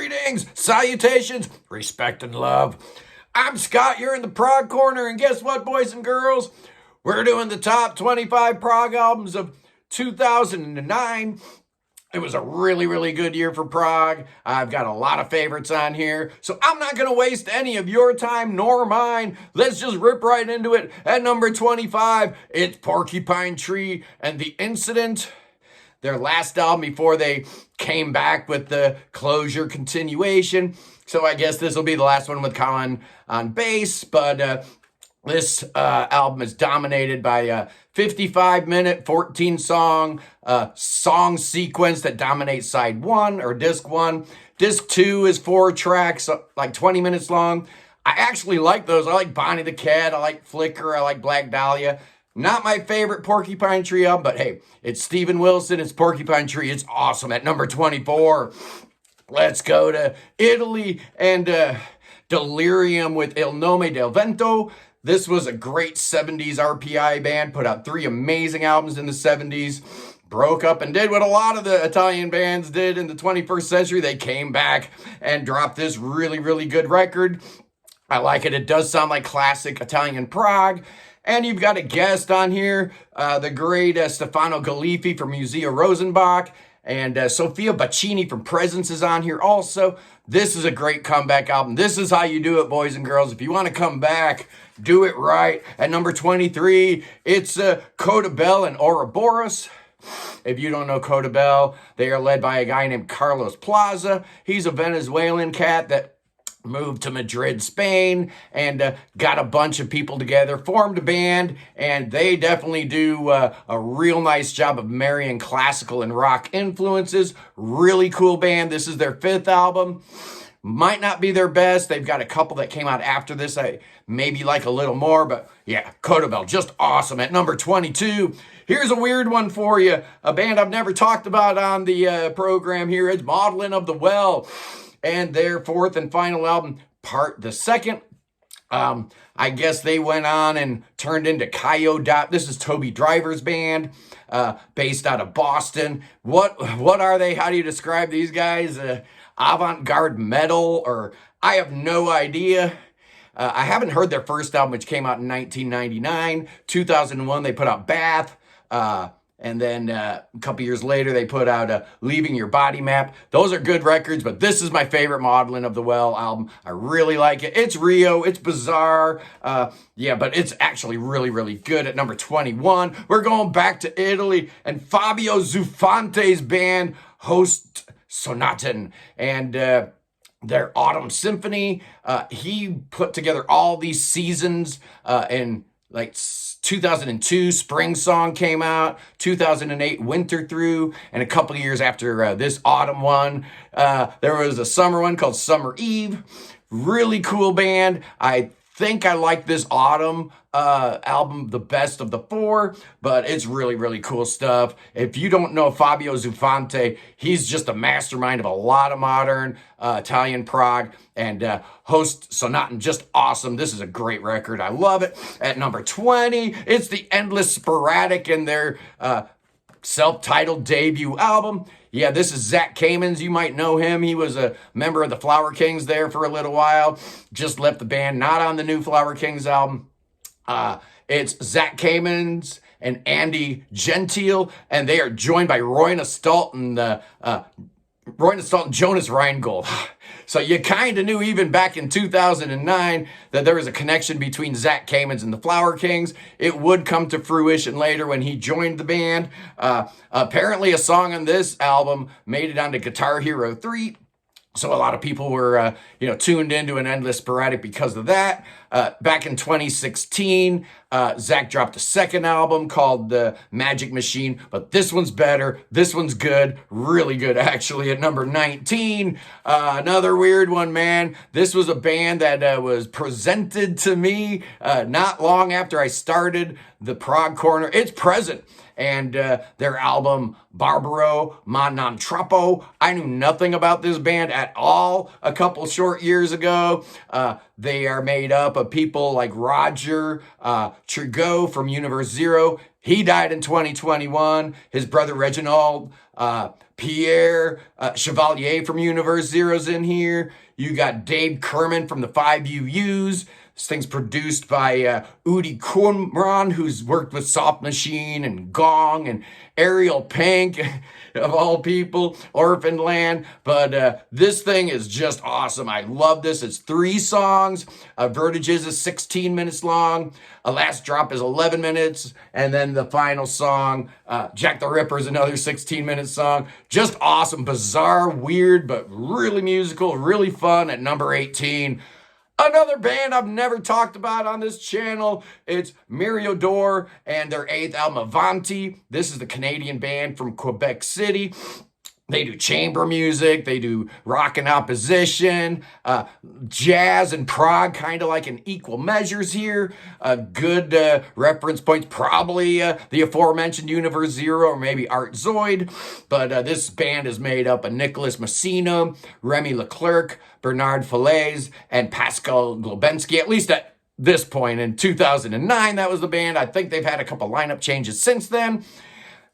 Greetings, salutations, respect and love. I'm Scott, you're in the Prog Corner, and guess what, boys and girls? We're doing the top 25 prog albums of 2009. It was a really good year for prog. I've got a lot of favorites on here, so I'm not going to waste any of your time nor mine. Let's just rip right into it. At number 25, it's Porcupine Tree and The Incident. Their last album before they came back with the Closure continuation. So I guess this will be the last one with Colin on bass, but this album is dominated by a 55-minute, 14-song song sequence that dominates side 1 or disc 1. Disc 2 is 4 tracks, like 20 minutes long. I actually like those. I like Bonnie the Cat, I like Flicker, I like Black Dahlia. Not my favorite Porcupine Tree album, but hey, it's Steven Wilson, it's Porcupine Tree, it's awesome. At number 24, let's go to Italy and Delirium with Il Nome del Vento. This was a great 70s RPI band, put out 3 amazing albums in the 70s, broke up and did what a lot of the Italian bands did in the 21st century. They came back and dropped this really good record. I like it. It does sound like classic Italian prog. And you've got a guest on here, the great Stefano Galiffi from Musea Rosenbach, and Sofia Baccini from Presence is on here also. This is a great comeback album. This is how you do it, boys and girls. If you want to come back, do it right. At number 23, it's Kotel and Ouroboros. If you don't know Kotel, they are led by a guy named Carlos Plaza. He's a Venezuelan cat that moved to Madrid, Spain, and got a bunch of people together, formed a band, and they definitely do a real nice job of marrying classical and rock influences. Really cool band. This is their 5th album. Might not be their best. They've got a couple that came out after this. I maybe like a little more, but yeah, Kotel, just awesome. At number 22, here's a weird one for you. A band I've never talked about on the program here. It's Maudlin of the Well. And their 4th and final album, Part the Second. I guess they went on and turned into Coyote. This is Toby Driver's band, based out of Boston. What are they? How do you describe these guys? Avant-garde metal, or I have no idea. I haven't heard their first album, which came out in 1999. 2001, they put out Bath. And then a couple years later, they put out Leaving Your Body Map. Those are good records, but this is my favorite Maudlin of the Well album. I really like it. It's Rio. It's bizarre. Yeah, but it's actually really good. At number 21, we're going back to Italy, and Fabio Zuffante's band, Host Sonaten, and their Autumn Symphony. He put together all these seasons in like 2002, Spring Song came out, 2008, Winter Through, and a couple of years after this autumn one, there was a summer one called Summer Eve. Really cool band. I think I like this autumn album the best of the 4, but it's really cool stuff. If you don't know Fabio Zuffante, he's just a mastermind of a lot of modern Italian prog, and Host Sonaten, just awesome. This is a great record. I love it. At number 20, it's the Endless Sporadic and their self-titled debut album. Yeah, this is Zach Kamens. You might know him. He was a member of the Flower Kings there for a little while. Just left the band, not on the new Flower Kings album. It's Zach Kamens and Andy Gentile, and they are joined by Roy Nastalt and Jonas Rheingold. So you kind of knew even back in 2009 that there was a connection between Zach Kamens and the Flower Kings. It would come to fruition later when he joined the band. Apparently a song on this album made it onto Guitar Hero 3. So a lot of people were, tuned into an Endless Sporadic because of that. Back in 2016, Zach dropped a 2nd album called The Magic Machine, but this one's better. This one's good, really good, actually. At number 19, another weird one, man. This was a band that was presented to me not long after I started the Prog Corner. It's Present. And their album, Barbaro Ma Non Troppo. I knew nothing about this band at all a couple short years ago. They are made up of people like Roger Trigo from Universe Zero. He died in 2021. His brother Reginald Pierre Chevalier from Universe Zero's in here. You got Dave Kerman from the 5UUs. This thing's produced by Udi Kumran, who's worked with Soft Machine and Gong and Ariel Pink, of all people, Orphan Land. But this thing is just awesome. I love this. It's 3 songs. Vertiges is 16 minutes long. A Last Drop is 11 minutes. And then the final song, Jack the Ripper, is another 16-minute song. Just awesome, bizarre, weird, but really musical, really fun at number 18. Another band I've never talked about on this channel, it's Myriador and their 8th album, Avanti. This is the Canadian band from Quebec City. They do chamber music, they do rock and opposition, jazz and prog, kind of like in equal measures here. Good reference points, probably the aforementioned Universe Zero or maybe Art Zoid. But this band is made up of Nicholas Messina, Remy Leclerc, Bernard Falaise, and Pascal Globensky, at least at this point. In 2009, that was the band. I think they've had a couple lineup changes since then.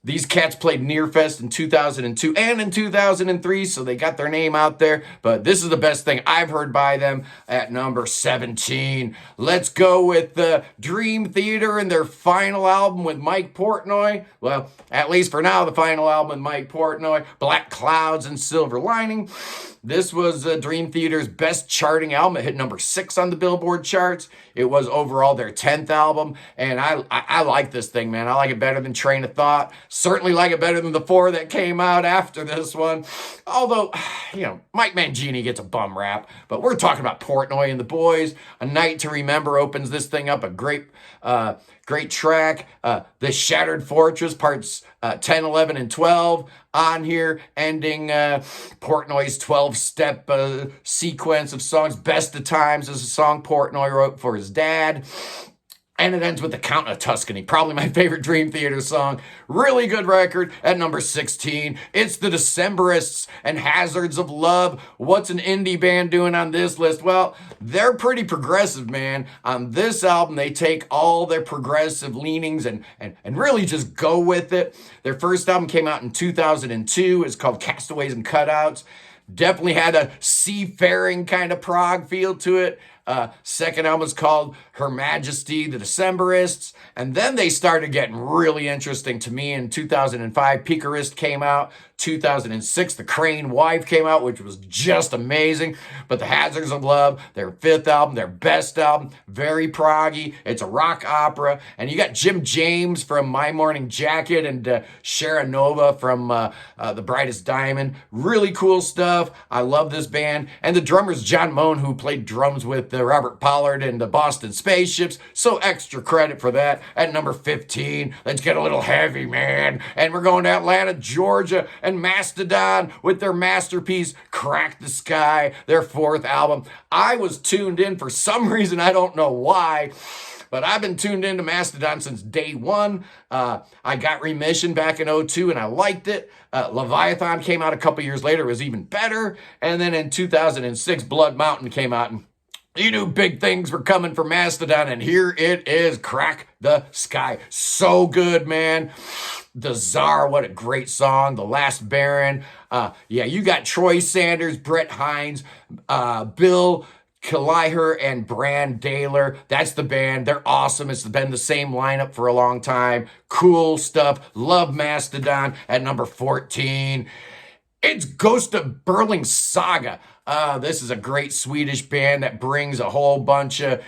These cats played Nearfest in 2002 and in 2003, so they got their name out there. But this is the best thing I've heard by them at number 17. Let's go with Dream Theater and their final album with Mike Portnoy. Well, at least for now, the final album with Mike Portnoy, Black Clouds and Silver Lining. This was Dream Theater's best charting album. It hit number 6 on the Billboard charts. It was overall their 10th album. And I like this thing, man. I like it better than Train of Thought. Certainly like it better than the 4 that came out after this one. Although, Mike Mangini gets a bum rap. But we're talking about Portnoy and the boys. A Night to Remember opens this thing up. A great track. The Shattered Fortress, parts 10, 11, and 12 on here, ending Portnoy's 12-step sequence of songs. Best of Times is a song Portnoy wrote for his dad. And it ends with The Count of Tuscany, probably my favorite Dream Theater song. Really good record at number 16. It's the Decemberists and Hazards of Love. What's an indie band doing on this list? Well, they're pretty progressive, man. On this album, they take all their progressive leanings and really just go with it. Their first album came out in 2002. It's called Castaways and Cutouts. Definitely had a seafaring kind of prog feel to it. Second album was called Her Majesty, the Decemberists. And then they started getting really interesting to me. In 2005, Picarist came out. 2006, The Crane Wife came out, which was just amazing. But The Hazards of Love, their 5th album, their best album, very proggy. It's a rock opera. And you got Jim James from My Morning Jacket and Sharon Nova from The Brightest Diamond. Really cool stuff. I love this band. And the drummer's John Moan, who played drums with Robert Pollard and the Boston Spaceships. So extra credit for that. At number 15, let's get a little heavy, man. And we're going to Atlanta, Georgia, and Mastadon with their masterpiece, Crack the Sky, their 4th album. I was tuned in for some reason, I don't know why, but I've been tuned into Mastodon since day one. I got Remission back in 2002 and I liked it. Leviathan came out a couple years later, it was even better. And then in 2006, Blood Mountain came out, and you knew big things were coming for Mastodon, and here it is, Crack the Sky. So good, man. The Czar, what a great song. The Last Baron. You got Troy Sanders, Brett Hines, Bill Kaliher, and Brand Daler. That's the band. They're awesome. It's been the same lineup for a long time. Cool stuff. Love Mastodon at number 14. It's Ghost of Burling Saga. This is a great Swedish band that brings a whole bunch of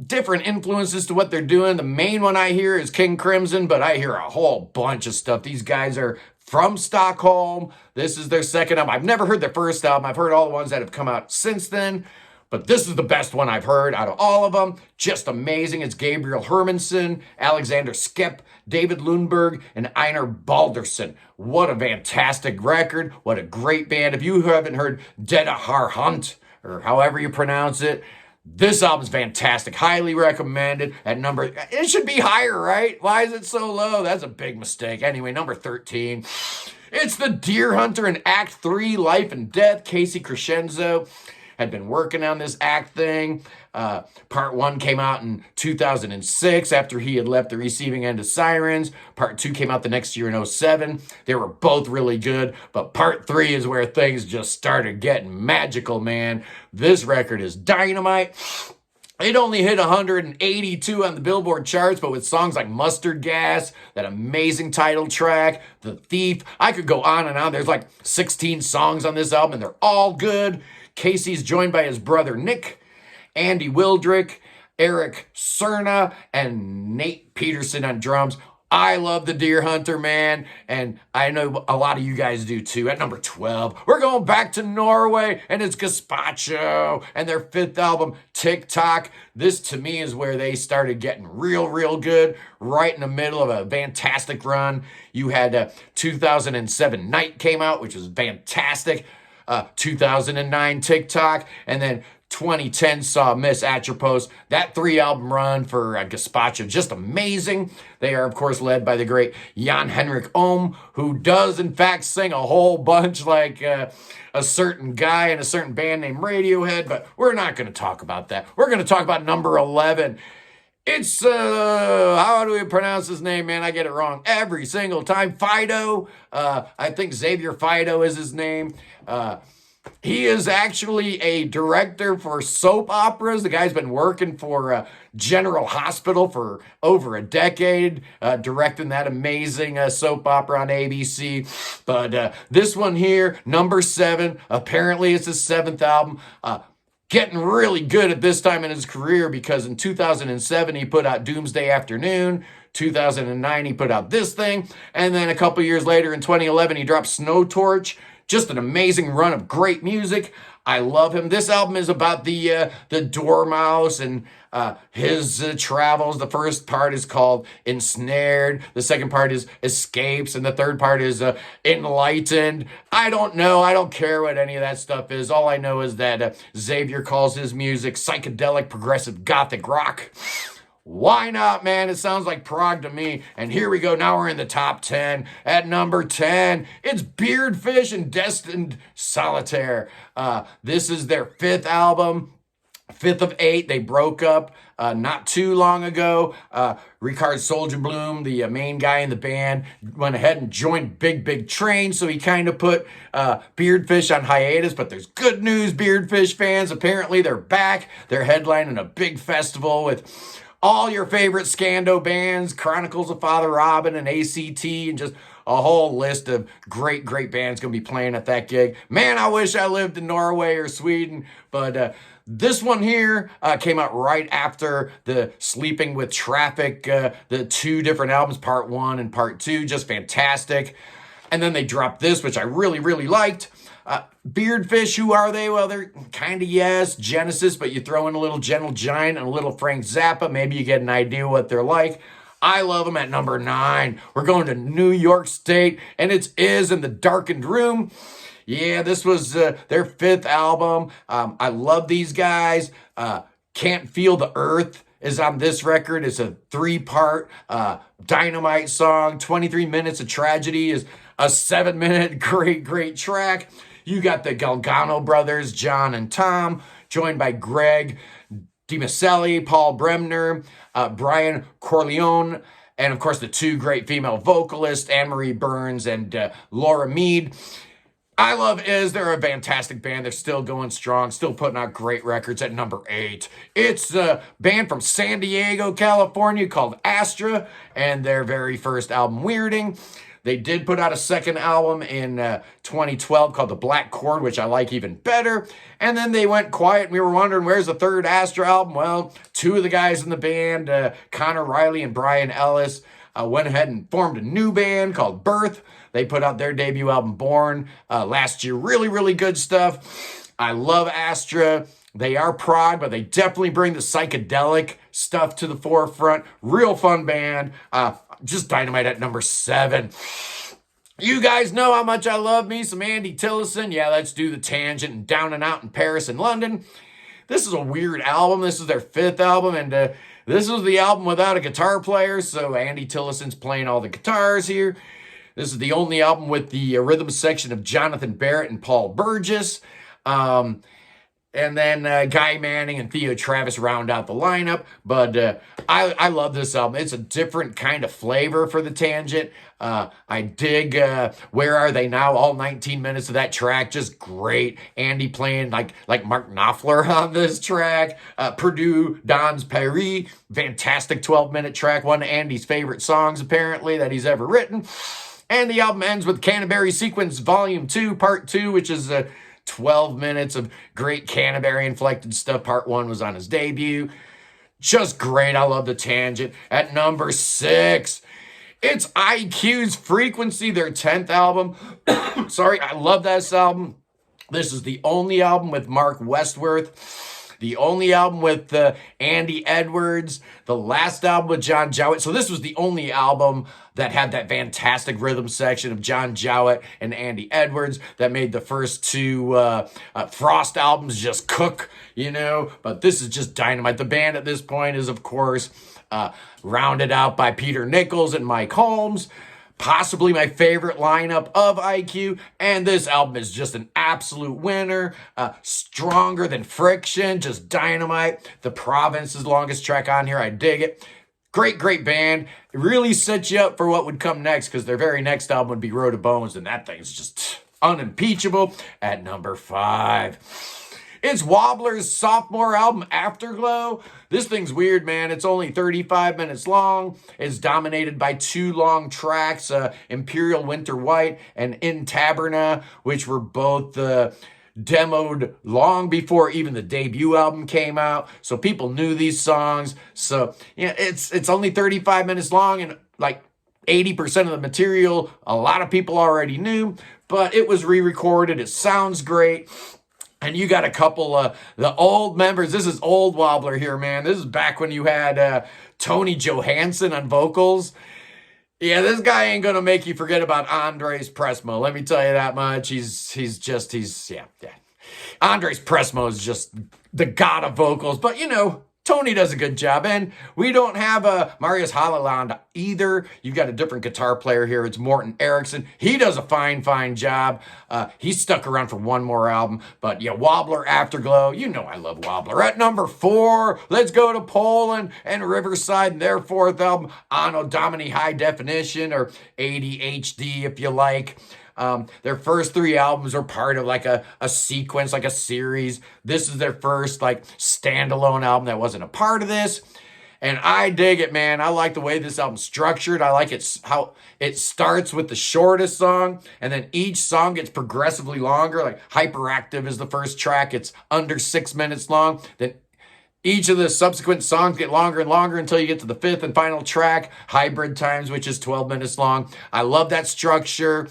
different influences to what they're doing. The main one I hear is King Crimson, but I hear a whole bunch of stuff. These guys are from Stockholm. This is their 2nd album. I've never heard their 1st album. I've heard all the ones that have come out since then. But this is the best one I've heard out of all of them. Just amazing. It's Gabriel Hermanson, Alexander Skep, David Lundberg, and Einar Balderson. What a fantastic record. What a great band. If you haven't heard Detta Har Hunt, or however you pronounce it, this album's fantastic. Highly recommended. At number, it should be higher, right? Why is it so low? That's a big mistake. Anyway, number 13. It's the Deer Hunter in Act 3, Life and Death, Casey Crescenzo. had been working on this act thing. Part 1 came out in 2006 after he had left the receiving end of Sirens. Part 2 came out the next year in 2007. They were both really good, but Part 3 is where things just started getting magical, man. This record is dynamite. It only hit 182 on the Billboard charts, but with songs like Mustard Gas, that amazing title track, The Thief, I could go on and on. There's like 16 songs on this album, and they're all good. Casey's joined by his brother Nick, Andy Wildrick, Eric Cerna, and Nate Peterson on drums. I love the Deer Hunter, man, and I know a lot of you guys do too. At number 12, we're going back to Norway, and it's Gazpacho and their 5th album, Tock. This, to me, is where they started getting real good, right in the middle of a fantastic run. You had 2007 Night came out, which was fantastic. 2009 Tock, and then 2010 saw Miss Atropos. That 3-album run for Gazpacho, just amazing. They are, of course, led by the great Jan Henrik Ohm, who does, in fact, sing a whole bunch like a certain guy in a certain band named Radiohead, but we're not going to talk about that. We're going to talk about number 11. It's, how do we pronounce his name, man? I get it wrong every single time. Fido. I think Xavier Pho is his name. He is actually a director for soap operas. The guy's been working for General Hospital for over a decade, directing that amazing soap opera on ABC. But this one here, number 7, apparently it's his 7th album. Getting really good at this time in his career, because in 2007 he put out Doomsday Afternoon. 2009 he put out this thing. And then a couple years later in 2011 he dropped Snow Torch. Just an amazing run of great music. I love him. This album is about the Dormouse and his travels. The first part is called Ensnared. The second part is Escapes. And the third part is Enlightened. I don't know. I don't care what any of that stuff is. All I know is that Xavier calls his music psychedelic, progressive, gothic rock. Why not, man? It sounds like prog to me. And here we go. Now we're in the top 10. At number 10, it's Beardfish and Destined Solitaire. This is their 5th album. 5th of 8. They broke up not too long ago. Ricard Soldier-Bloom, the main guy in the band, went ahead and joined Big Train, so he kind of put Beardfish on hiatus. But there's good news, Beardfish fans. Apparently they're back. They're headlining a big festival with all your favorite Scando bands, Chronicles of Father Robin and ACT, and just a whole list of great bands going to be playing at that gig. Man, I wish I lived in Norway or Sweden, but this one here came out right after the Sleeping with Traffic, the 2 different albums, part 1 and part 2, just fantastic. And then they dropped this, which I really liked. Beardfish, who are they? Well, they're kind of, yes, Genesis, but you throw in a little Gentle Giant and a little Frank Zappa, maybe you get an idea what they're like. I love them. At number 9, we're going to New York State, and it's Is in the Darkened Room. Yeah, this was their 5th album. I love these guys. Can't Feel the Earth is on this record. It's a 3-part dynamite song. 23 Minutes of Tragedy is a 7-minute great track. You got the Galgano brothers, John and Tom, joined by Greg DiMaselli, Paul Bremner, Brian Corleone, and of course the 2 great female vocalists, Anne-Marie Burns and Laura Mead. I love Is. They're a fantastic band. They're still going strong, still putting out great records. At number 8, it's a band from San Diego, California called Astra, and their very first album, Weirding. They did put out a 2nd album in 2012 called The Black Chord, which I like even better. And then they went quiet, and we were wondering, where's the 3rd Astra album? Well, 2 of the guys in the band, Connor Riley and Brian Ellis, went ahead and formed a new band called Birth. They put out their debut album, Born, last year. Really good stuff. I love Astra. They are prog, but they definitely bring the psychedelic stuff to the forefront. Real fun band. Just dynamite at number 7. You guys know how much I love me some Andy Tillison. Yeah, let's do the Tangent and Down and Out in Paris and London. This is a weird album. This is their 5th album, and this is the album without a guitar player, so Andy Tillison's playing all the guitars here. This is the only album with the rhythm section of Jonathan Barrett and Paul Burgess. And then Guy Manning and Theo Travis round out the lineup. But I love this album. It's a different kind of flavor for the Tangent. I dig Where Are They Now? All 19 minutes of that track, just great. Andy playing like Mark Knopfler on this track. Purdue Dans Paris, fantastic 12-minute track. One of Andy's favorite songs, apparently, that he's ever written. And the album ends with Canterbury Sequence Volume 2, Part 2, which is 12 minutes of great Canterbury-inflected stuff. Part 1 was on his debut. Just great. I love the Tangent. At number 6, it's IQ's Frequency, their 10th album. Sorry, I love this album. This is the only album with Mark Westworth. The only album with Andy Edwards, the last album with John Jowett. So this was the only album that had that fantastic rhythm section of John Jowett and Andy Edwards that made the first two Frost albums just cook, you know. But this is just dynamite. The band at this point is, of course, rounded out by Peter Nichols and Mike Holmes. Possibly my favorite lineup of IQ, and this album is just an absolute winner. Stronger than Friction, just dynamite. The Province is the longest track on here. I dig it. Great band. It really sets you up for what would come next, because their very next album would be Road to Bones, and that thing's just unimpeachable. At number 5, it's Wobbler's sophomore album, Afterglow. This thing's weird, man. It's only 35 minutes long. It's dominated by 2 long tracks, Imperial Winter White and In Taberna, which were both demoed long before even the debut album came out. So people knew these songs. So, yeah, it's only 35 minutes long, and like 80% of the material a lot of people already knew, but it was re-recorded. It sounds great. And you got a couple of the old members. This is old Wobbler here, man. This is back when you had Tony Johansson on vocals. Yeah, this guy ain't going to make you forget about Andres Pressmo. Let me tell you that much. He's yeah. Andres Pressmo is just the god of vocals. But, you know, Tony does a good job. And we don't have Marius Halleland either. You've got a different guitar player here. It's Morten Eriksson. He does a fine job. He's stuck around for one more album. But yeah, Wobbler, Afterglow. You know I love Wobbler. At number 4, let's go to Poland and Riverside and their 4th album, Anno Domini High Definition, or ADHD if you like. Their first 3 albums are part of like a sequence, like a series. This is their first like standalone album that wasn't a part of this. And I dig it, man. I like the way this album's structured. I like how it starts with the shortest song, and then each song gets progressively longer. Like Hyperactive is the first track. It's under 6 minutes long. Then each of the subsequent songs get longer and longer until you get to the 5th and final track, Hybrid Times, which is 12 minutes long. I love that structure.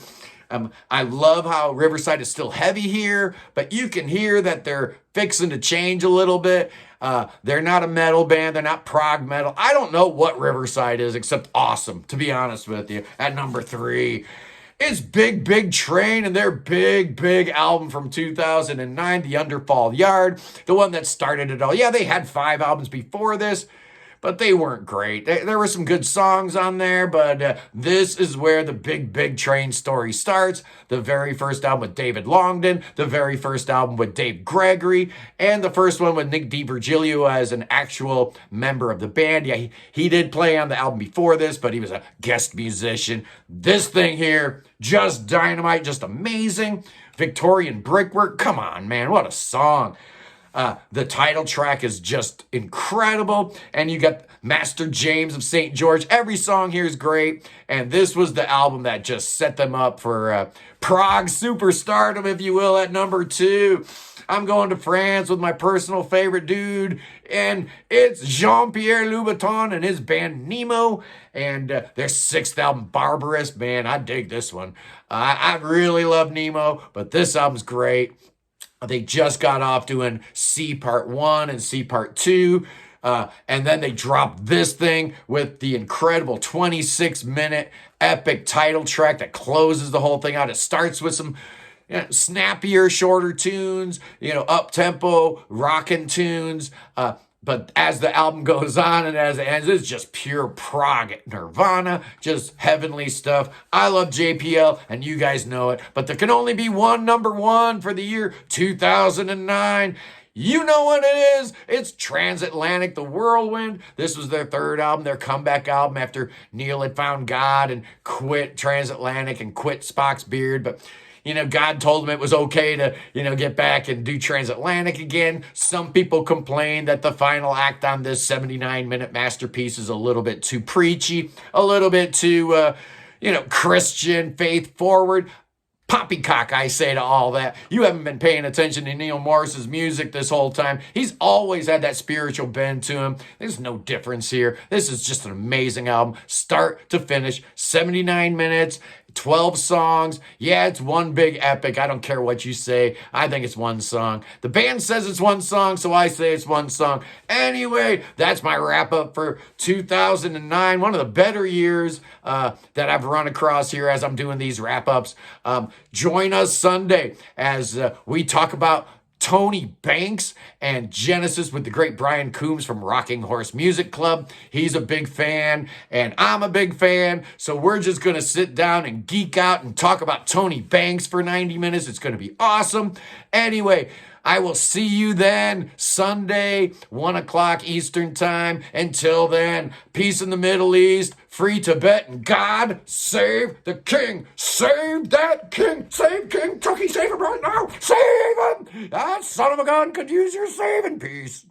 I love how Riverside is still heavy here, but you can hear that they're fixing to change a little bit. They're not a metal band. They're not prog metal. I don't know what Riverside is except awesome, to be honest with you. At number 3, it's Big Train and their big album from 2009, The Underfall Yard, the one that started it all. Yeah, they had 5 albums before this, but they weren't great. There were some good songs on there, but this is where the Big Train story starts. The very first album with David Longdon, the very first album with Dave Gregory, and the first one with Nick DiVirgilio as an actual member of the band. Yeah, he did play on the album before this, but he was a guest musician. This thing here, just dynamite, just amazing. Victorian Brickwork, come on, man, what a song. The title track is just incredible. And you got Master James of St. George. Every song here is great. And this was the album that just set them up for prog superstardom, if you will, at number 2. I'm going to France with my personal favorite dude, and it's Jean-Pierre Louboutin and his band Nemo, and their 6th album, Barbarous Man. I dig this one. I really love Nemo, but this album's great. They just got off doing C Part 1 and C Part 2. And then they dropped this thing with the incredible 26-minute epic title track that closes the whole thing out. It starts with some snappier, shorter tunes, up-tempo, rockin' tunes. But as the album goes on and as it ends, it's just pure prog nirvana, just heavenly stuff. I love JPL, and you guys know it. But there can only be one number 1 for the year 2009. You know what it is. It's Transatlantic, The Whirlwind. This was their third album, their comeback album after Neil had found God and quit Transatlantic and quit Spock's beard. But, God told him it was okay to, get back and do Transatlantic again. Some people complain that the final act on this 79-minute masterpiece is a little bit too preachy, a little bit too, Christian, faith forward. Poppycock, I say to all that. You haven't been paying attention to Neil Morris's music this whole time. He's always had that spiritual bend to him. There's no difference here. This is just an amazing album, start to finish, 79 minutes, 12 songs. Yeah, it's one big epic. I don't care what you say. I think it's one song. The band says it's one song, so I say it's one song. Anyway, that's my wrap up for 2009. One of the better years that I've run across here as I'm doing these wrap ups. Join us Sunday as we talk about Tony Banks and Genesis with the great Brian Coombs from Rocking Horse Music Club. He's a big fan, and I'm a big fan, so we're just going to sit down and geek out and talk about Tony Banks for 90 minutes. It's going to be awesome. Anyway, I will see you then, Sunday, 1 o'clock Eastern Time. Until then, peace in the Middle East, free Tibet, and God save the king. Save that king. Save King Tucky. Save him right now. Save him. That son of a gun could use your saving. Peace.